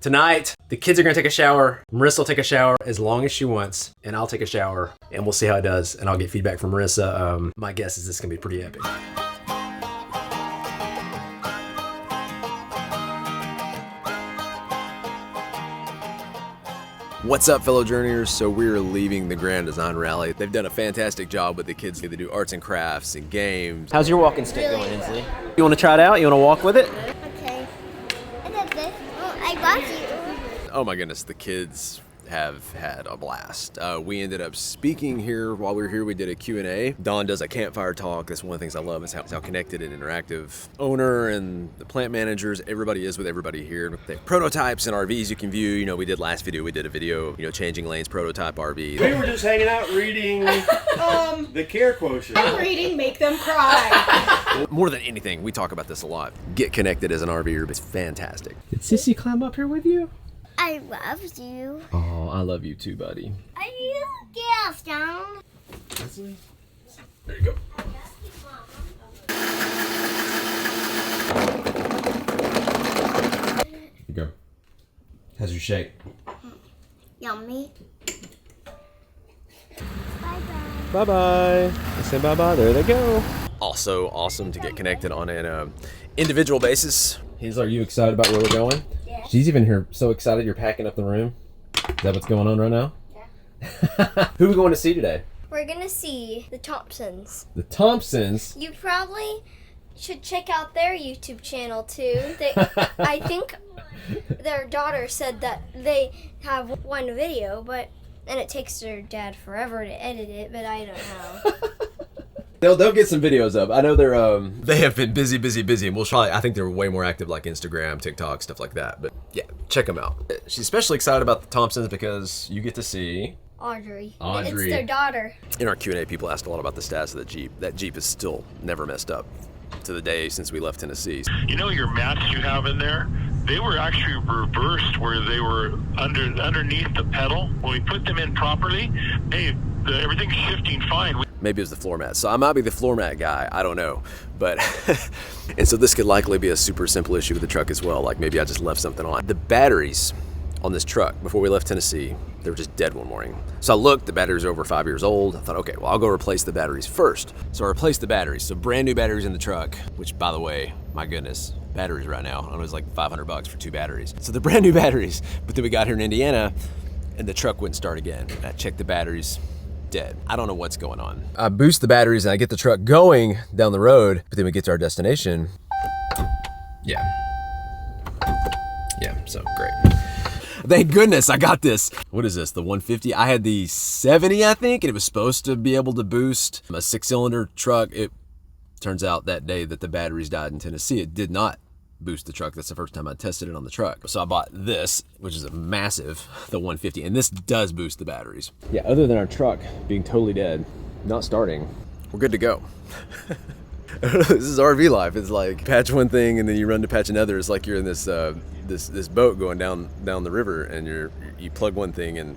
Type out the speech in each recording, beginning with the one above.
Tonight, the kids are gonna take a shower. Marissa will take a shower as long as she wants, and I'll take a shower, and we'll see how it does, and I'll get feedback from Marissa. My guess is this is gonna be pretty epic. What's up, fellow journeyers? So we're leaving the Grand Design Rally. They've done a fantastic job with the kids. They do arts and crafts and games. How's your walking stick going, Inslee? You wanna try it out? You wanna walk with it? Okay. I did this. Oh, I got you. Oh my goodness, the kids have had a blast. We ended up speaking here while we were here. We did a Q&A. Dawn does a campfire talk. That's one of the things I love is how connected and interactive owner and the plant managers, everybody is with everybody here. They have prototypes and RVs you can view. You know, we did last video, we did a video, you know, changing lanes prototype RV. We were just hanging out reading the care quotient. I'm reading Make Them Cry. More than anything, we talk about this a lot. Get connected as an RVer. It's fantastic. Did Sissy climb up here with you? I love you. Oh, I love you too, buddy. Are you gas down? There you go. Here you go. How's your shake? Yummy. Bye-bye. Bye-bye. They say bye-bye. There they go. Also awesome to get connected on an individual basis. Are you excited about where we're going? Yeah. She's even here so excited you're packing up the room. Is that what's going on right now? Yeah. Who are we going to see today? We're gonna see the Thompsons. The Thompsons? You probably should check out their YouTube channel too. I think their daughter said that they have one video, and it takes their dad forever to edit it, but I don't know. They'll get some videos up. I know they have been busy, and we'll try. I think they're way more active like Instagram, TikTok, stuff like that. But yeah, check them out. She's especially excited about the Thompsons because you get to see Audrey. Audrey. It's their daughter. In our Q&A, people asked a lot about the status of the Jeep. That Jeep is still never messed up to the day since we left Tennessee. You know your mats you have in there? They were actually reversed where they were underneath the pedal. When we put them in properly, everything's shifting fine. Maybe it was the floor mat. So I might be the floor mat guy. I don't know. But, and so this could likely be a super simple issue with the truck as well. Like maybe I just left something on. The batteries on this truck, before we left Tennessee, they were just dead one morning. So I looked, the batteries are over 5 years old. I thought, okay, well, I'll go replace the batteries first. So I replaced the batteries. So brand new batteries in the truck, which by the way, my goodness, batteries right now, I don't know, it was like $500 for 2 batteries. So they're brand new batteries, but then we got here in Indiana and the truck wouldn't start again. I checked the batteries, dead. I don't know what's going on. I boost the batteries and I get the truck going down the road, but then we get to our destination. Yeah, so great. Thank goodness I got this. What is this, the 150? I had the 70, I think, and it was supposed to be able to boost a 6-cylinder truck. It turns out that day that the batteries died in Tennessee, it did not boost the truck. That's the first time I tested it on the truck. So I bought this, which is a massive, the 150, and this does boost the batteries. Yeah, other than our truck being totally dead, not starting, we're good to go. This is RV life. It's like patch one thing and then you run to patch another. It's like you're in this this boat going down the river and you plug one thing and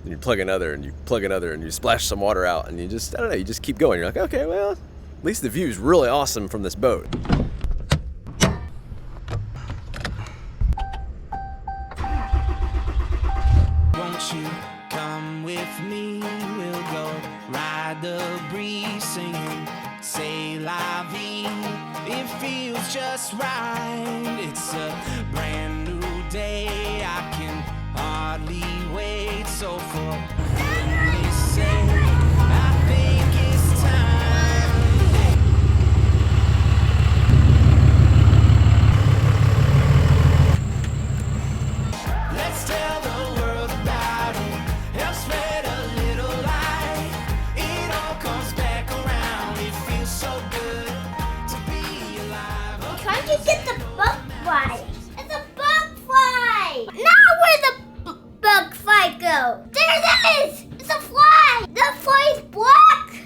you plug another and you plug another and you splash some water out and you just, I don't know, you just keep going. You're like, okay, well, at least the view is really awesome from this boat. Won't you come with me? We'll go ride the breeze singing C'est la vie. It feels just right. It's a brand new day. I can hardly wait. So for me say, I think it's time. Let's tell the world about it. Help spread a little light. It all comes back around. It feels so good to be alive. Trying to get the bug fly. It's a bug fly. Now where'd the bug fly go? There it is. It's a fly. The fly's black.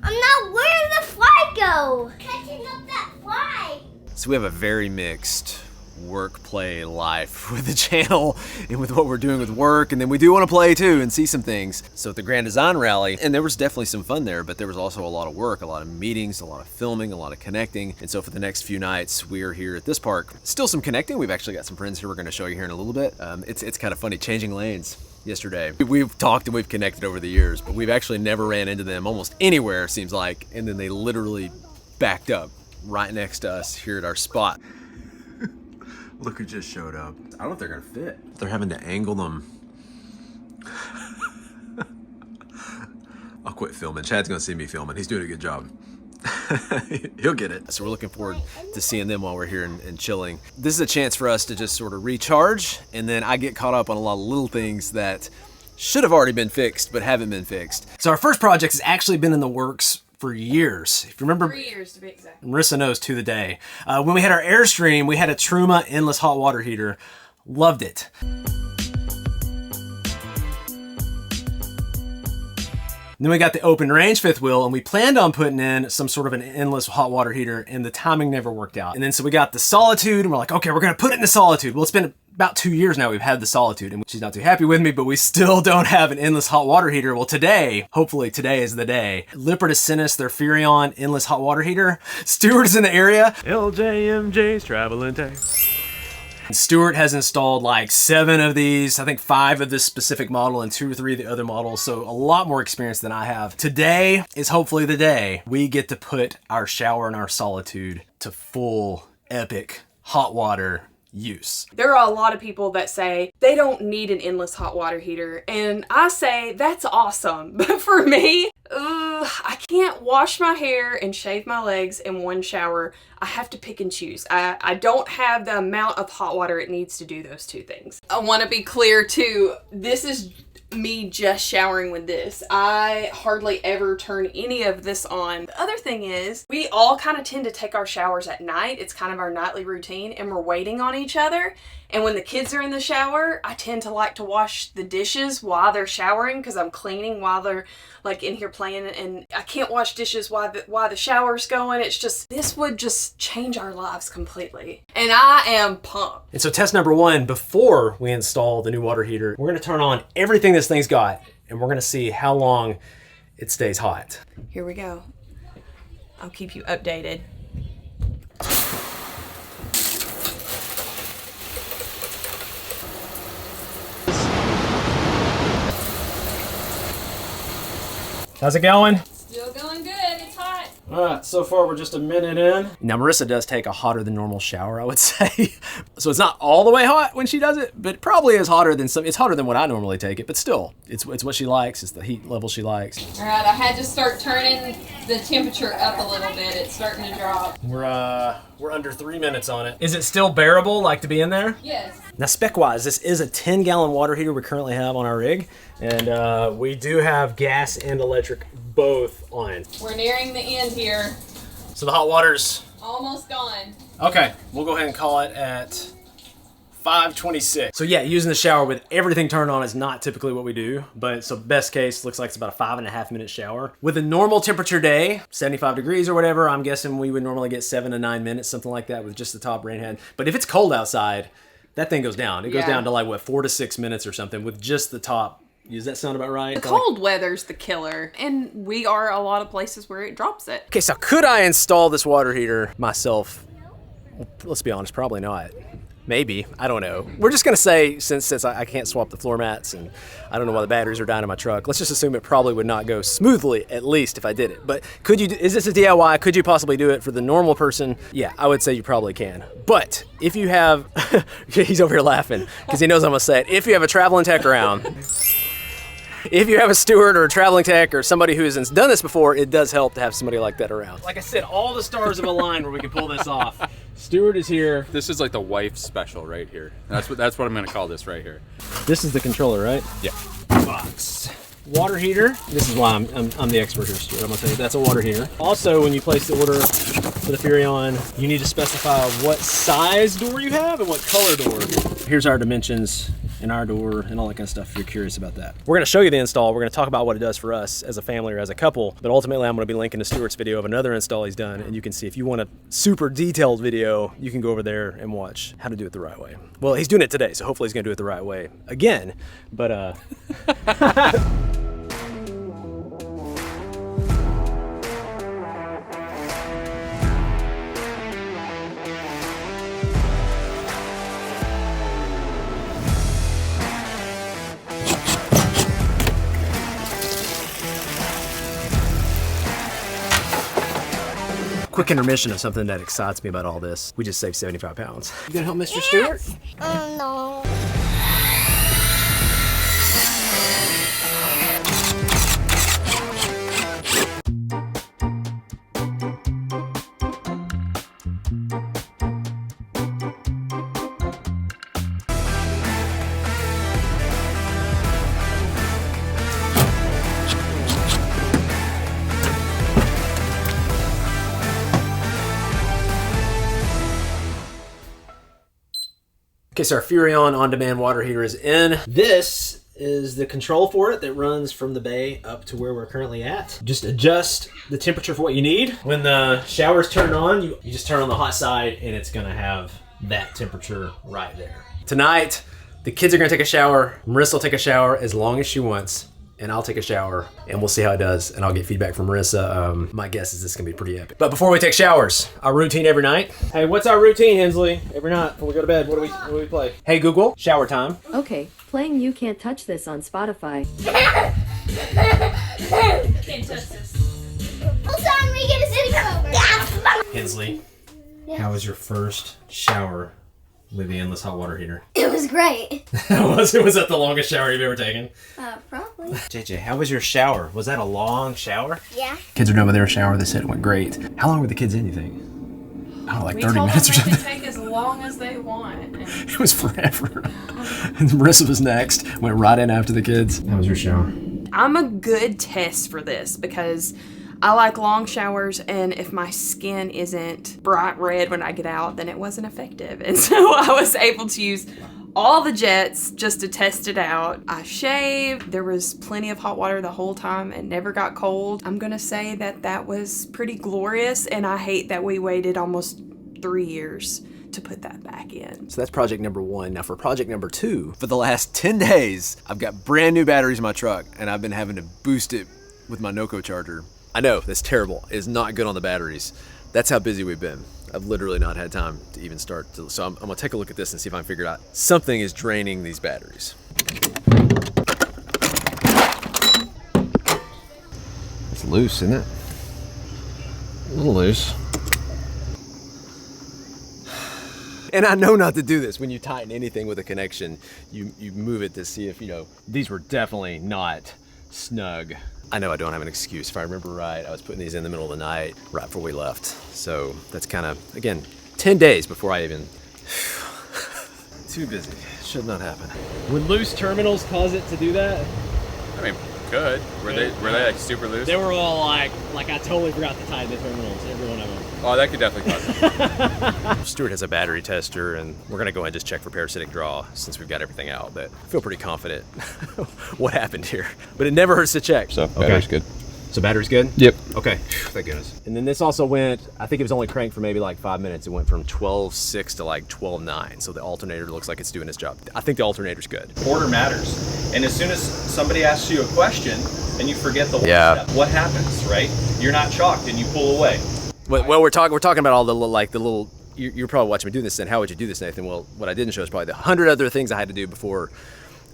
I'm not. Where did the fly go? Catching up that fly. So we have a very mixed work, play, life with the channel and with what we're doing with work. And then we do want to play too and see some things. So at the Grand Design Rally, and there was definitely some fun there, but there was also a lot of work, a lot of meetings, a lot of filming, a lot of connecting. And so for the next few nights, we are here at this park. Still some connecting. We've actually got some friends here we're going to show you here in a little bit. It's kind of funny changing lanes yesterday. We've talked and we've connected over the years, but we've actually never ran into them almost anywhere, seems like. And then they literally backed up right next to us here at our spot. Look who just showed up. I don't know if they're gonna fit. They're having to angle them. I'll quit filming. Chad's gonna see me filming. He's doing a good job. He'll get it. So we're looking forward to seeing them while we're here and chilling. This is a chance for us to just sort of recharge, and then I get caught up on a lot of little things that should have already been fixed but haven't been fixed. So our first project has actually been in the works for years. If you remember, 3 years to be exact. Marissa knows to the day. When we had our Airstream, we had a Truma endless hot water heater. Loved it. Then we got the open range fifth wheel, and we planned on putting in some sort of an endless hot water heater, and the timing never worked out. And then so we got the Solitude, and we're like, okay, we're gonna put it in the Solitude. Well, it's been about 2 years now we've had the Solitude, and she's not too happy with me, but we still don't have an endless hot water heater. Well, today, hopefully today is the day. Lippert has sent us their Furrion endless hot water heater. Stuart is in the area. LJMJ's traveling tech. Stuart has installed like 7 of these, I think 5 of this specific model and 2 or 3 of the other models, so a lot more experience than I have. Today is hopefully the day we get to put our shower and our Solitude to full epic hot water use. There are a lot of people that say they don't need an endless hot water heater, and I say that's awesome. But for me, I can't wash my hair and shave my legs in one shower. I have to pick and choose. I don't have the amount of hot water it needs to do those 2 things. I want to be clear too, this is me just showering with this. I hardly ever turn any of this on. The other thing is, we all kind of tend to take our showers at night. It's kind of our nightly routine, and we're waiting on each other. And when the kids are in the shower, I tend to like to wash the dishes while they're showering, because I'm cleaning while they're like in here playing, and I can't wash dishes while the shower's going. It's just, this would just change our lives completely. And I am pumped. And so test number 1, before we install the new water heater, we're gonna turn on everything this thing's got, and we're gonna see how long it stays hot. Here we go. I'll keep you updated. How's it going? Still going good. It's hot. All right, so far we're just a minute in. Now Marissa does take a hotter than normal shower, I would say. So it's not all the way hot when she does it, but it probably is hotter than some. It's hotter than what I normally take it, but still, it's what she likes. It's the heat level she likes. All right, I had to start turning the temperature up a little bit. It's starting to drop. We're under 3 minutes on it. Is it still bearable, like to be in there? Yes. Now spec-wise, this is a 10-gallon water heater we currently have on our rig, and we do have gas and electric both on. We're nearing the end here. So the hot water's Almost gone. okay. We'll go ahead and call it at 5:26. So yeah, using the shower with everything turned on is not typically what we do, but so best case looks like it's about a 5.5 minute shower. With a normal temperature day, 75 degrees or whatever, I'm guessing we would normally get 7 to 9 minutes, something like that, with just the top rain head. But if it's cold outside, that thing goes down. It goes down to like what, 4 to 6 minutes or something with just the top. Does that sound about right? The cold weather's the killer, and we are a lot of places where it drops it. Okay, so could I install this water heater myself? Well, let's be honest, probably not. Maybe, I don't know. We're just gonna say, since I can't swap the floor mats and I don't know why the batteries are dying in my truck, let's just assume it probably would not go smoothly, at least if I did it. But could you, is this a DIY? Could you possibly do it for the normal person? Yeah, I would say you probably can. But if you have, he's over here laughing because he knows I'm gonna say it. If you have a traveling tech around, if you have a steward or a traveling tech or somebody who hasn't done this before, it does help to have somebody like that around. Like I said, all the stars have aligned where we can pull this off. Steward is here. This is like the wife special right here. That's what I'm gonna call this right here. This is the controller, right? Yeah. Box. Water heater. This is why I'm the expert here, Stuart. I'm gonna tell you that's a water heater. Also, when you place the order for the Furrion, you need to specify what size door you have and what color door. Here's our dimensions and our door and all that kind of stuff if you're curious about that. We're gonna show you the install. We're gonna talk about what it does for us as a family or as a couple, but ultimately I'm gonna be linking to Stuart's video of another install he's done, and you can see if you want a super detailed video, you can go over there and watch how to do it the right way. Well, he's doing it today, so hopefully he's gonna do it the right way again, but quick intermission of something that excites me about all this. We just saved 75 pounds. You gonna help Mr. Stewart? No. Okay, so our Furrion on-demand water heater is in. This is the control for it that runs from the bay up to where we're currently at. Just adjust the temperature for what you need. When the shower's turned on, you just turn on the hot side and it's gonna have that temperature right there. Tonight, the kids are gonna take a shower. Marissa will take a shower as long as she wants, and I'll take a shower, and we'll see how it does, and I'll get feedback from Marissa. My guess is this is gonna be pretty epic. But before we take showers, our routine every night. Hey, what's our routine, Hensley? Every night before we go to bed, what do we play? Hey Google, shower time. Okay, playing You Can't Touch This on Spotify. Can't touch this. Hold on, we get a sleepover. Hensley, how was your first shower with the endless hot water heater? It was great. Was that the longest shower you've ever taken? Probably. JJ, how was your shower? Was that a long shower? Yeah. Kids are done with their shower. They said it went great. How long were the kids in, you think? I don't know, like 30 minutes or something. They can take as long as they want. It was forever. And Marissa was next. Went right in after the kids. How was your shower? I'm a good test for this because I like long showers, and if my skin isn't bright red when I get out, then it wasn't effective. And so I was able to use all the jets just to test it out. I shaved. There was plenty of hot water the whole time. It never got cold. I'm gonna say that that was pretty glorious, and I hate that we waited almost 3 years to put that back in. So that's project number 1. Now for project number 2, for the last 10 days, I've got brand new batteries in my truck, and I've been having to boost it with my Noco charger. I know, that's terrible. It's not good on the batteries. That's how busy we've been. I've literally not had time to even start to, so I'm gonna take a look at this and see if I can figure it out. Something is draining these batteries. It's loose, isn't it? A little loose. And I know not to do this. When you tighten anything with a connection, you move it to see if, these were definitely not snug. I know I don't have an excuse. If I remember right, I was putting these in the middle of the night right before we left. So that's kind of, again, 10 days before I even... Too busy. Should not happen. Would loose terminals cause it to do that? I mean, good. Were they like super loose? They were all like I totally forgot to tighten the terminals, every one of them. Oh, that could definitely cause it. Stuart has a battery tester, and we're gonna go ahead and just check for parasitic draw since we've got everything out, but I feel pretty confident what happened here. But it never hurts to check. So, battery's good. So battery's good? Yep. Okay, thank goodness. And then this also went, I think it was only cranked for maybe like 5 minutes. It went from 12.6 to like 12.9, so the alternator looks like it's doing its job. I think the alternator's good. Order matters. And as soon as somebody asks you a question and you forget the one Yeah. step, what happens, right? You're not shocked and you pull away. Well, we're talking about all the little. You're probably watching me do this, and how would you do this, Nathan? Well, what I didn't show is probably the 100 other things I had to do before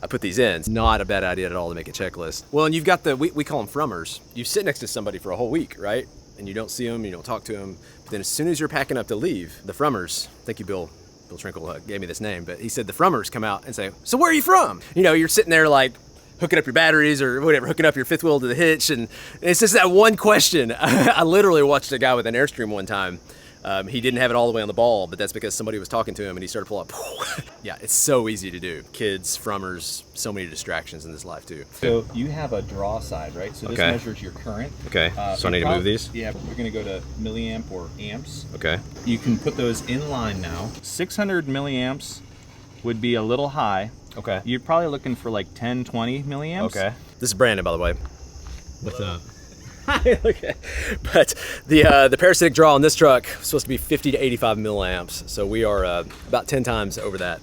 I put these in. It's not a bad idea at all to make a checklist. Well, and you've got we call them frummers. You sit next to somebody for a whole week, right? And you don't see them, you don't talk to them. But then as soon as you're packing up to leave, the frummers, thank you, Bill Trinkle gave me this name, but he said the frummers come out and say, so where are you from? You're sitting there like hooking up your batteries or whatever, hooking up your fifth wheel to the hitch. And it's just that one question. I literally watched a guy with an Airstream one time. He didn't have it all the way on the ball, but that's because somebody was talking to him and he started pulling up. Yeah, it's so easy to do. Kids, frummers, so many distractions in this life too. So you have a draw side, right? So this Okay. measures your current. Okay, so I need to move these? Yeah, we're gonna go to milliamp or amps. Okay. You can put those in line now. 600 milliamps would be a little high. Okay. You're probably looking for like 10, 20 milliamps. Okay. This is Brandon, by the way. What's up? Okay. But the parasitic draw on this truck is supposed to be 50 to 85 milliamps. So we are about 10 times over that.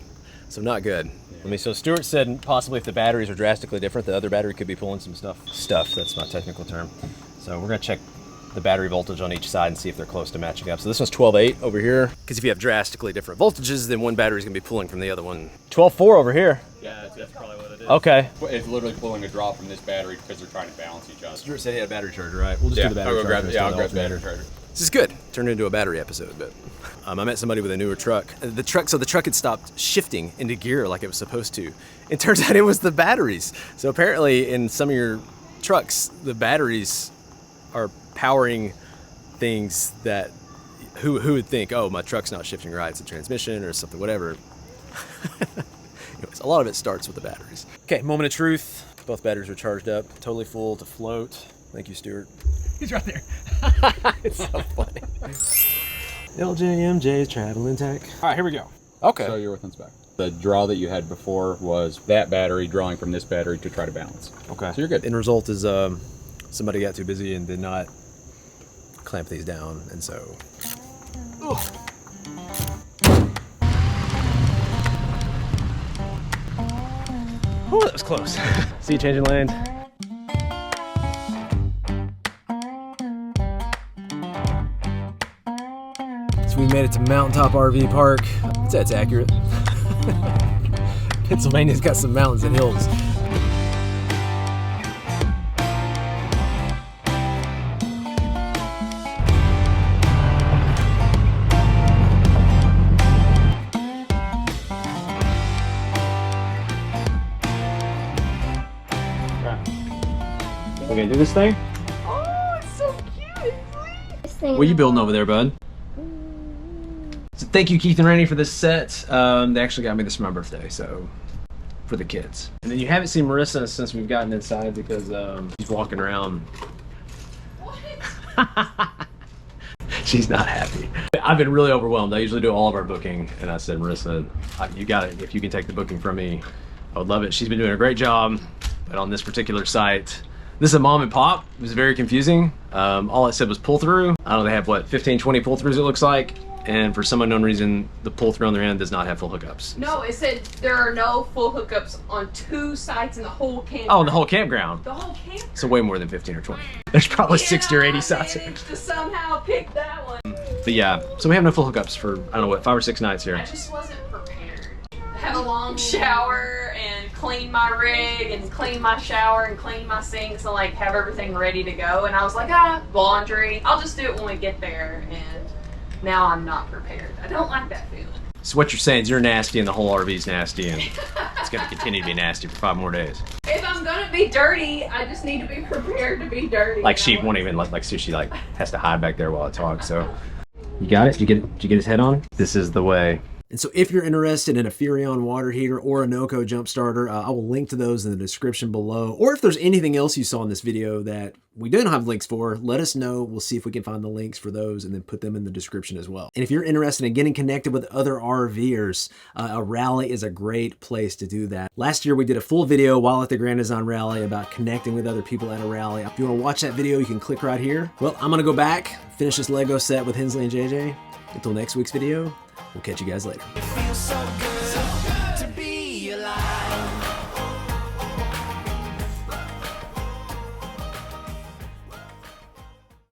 So not good. So Stuart said possibly if the batteries are drastically different, the other battery could be pulling some stuff. That's my technical term. So we're gonna check the battery voltage on each side and see if they're close to matching up. So this one's 12.8 over here. Because if you have drastically different voltages, then one battery's gonna be pulling from the other one. 12.4 over here. Yeah, that's probably what it is. Okay. It's literally pulling a draw from this battery because they're trying to balance each other. Stuart said he had a battery charger, right? We'll just do the battery charger. I'll grab the battery charger. This is good. Turned into a battery episode, but I met somebody with a newer truck. The truck had stopped shifting into gear like it was supposed to. It turns out it was the batteries. So apparently in some of your trucks, the batteries are powering things that who would think, oh, my truck's not shifting right, it's a transmission or something, whatever. Anyways, a lot of it starts with the batteries. Okay, moment of truth. Both batteries are charged up, totally full to float. Thank you, Stuart. He's right there. It's so funny. LJMJ traveling tech. All right, here we go. Okay. So you're with inspect. The draw that you had before was that battery drawing from this battery to try to balance. Okay. So you're good. End result is somebody got too busy and did not clamp these down, and so. Ooh. Oh, that was close. See you changing lanes. So we made it to Mountaintop RV Park. I'd say that's accurate. Pennsylvania's got some mountains and hills. We're gonna do this thing? Oh, it's so cute. What are you building over there, bud? So thank you, Keith and Randy, for this set. They actually got me this for my birthday, so for the kids. And then you haven't seen Marissa since we've gotten inside because she's walking around. She's not happy. I've been really overwhelmed. I usually do all of our booking, and I said, Marissa, you got it. If you can take the booking from me, I would love it. She's been doing a great job, but on this particular site, this is a mom and pop. It was very confusing. All it said was pull through. I don't know, they have what, 15, 20 pull throughs it looks like. And for some unknown reason, the pull through on their end does not have full hookups. No, it said there are no full hookups on 2 sites in the whole campground. Oh, the whole campground. The whole campground. So way more than 15 or 20. There's probably 60 or 80 sites. I managed to somehow pick that one. But yeah, so we have no full hookups for, I don't know what, 5 or 6 nights here. I just wasn't prepared. I had a long shower and clean my rig and clean my shower and clean my sinks and like have everything ready to go. And I was like, laundry. I'll just do it when we get there. And now I'm not prepared. I don't like that feeling. So what you're saying is you're nasty and the whole RV's nasty and it's gonna continue to be nasty for 5 more days. If I'm gonna be dirty, I just need to be prepared to be dirty. Like she won't even like Sushi like has to hide back there while I talk, so. You got it? Did you get his head on? This is the way. And so if you're interested in a Furrion water heater or a NOCO jump starter, I will link to those in the description below. Or if there's anything else you saw in this video that we don't have links for, let us know. We'll see if we can find the links for those and then put them in the description as well. And if you're interested in getting connected with other RVers, a rally is a great place to do that. Last year we did a full video while at the Grand Design Rally about connecting with other people at a rally. If you want to watch that video, you can click right here. Well, I'm gonna go back, finish this Lego set with Hensley and JJ. Until next week's video, we'll catch you guys later.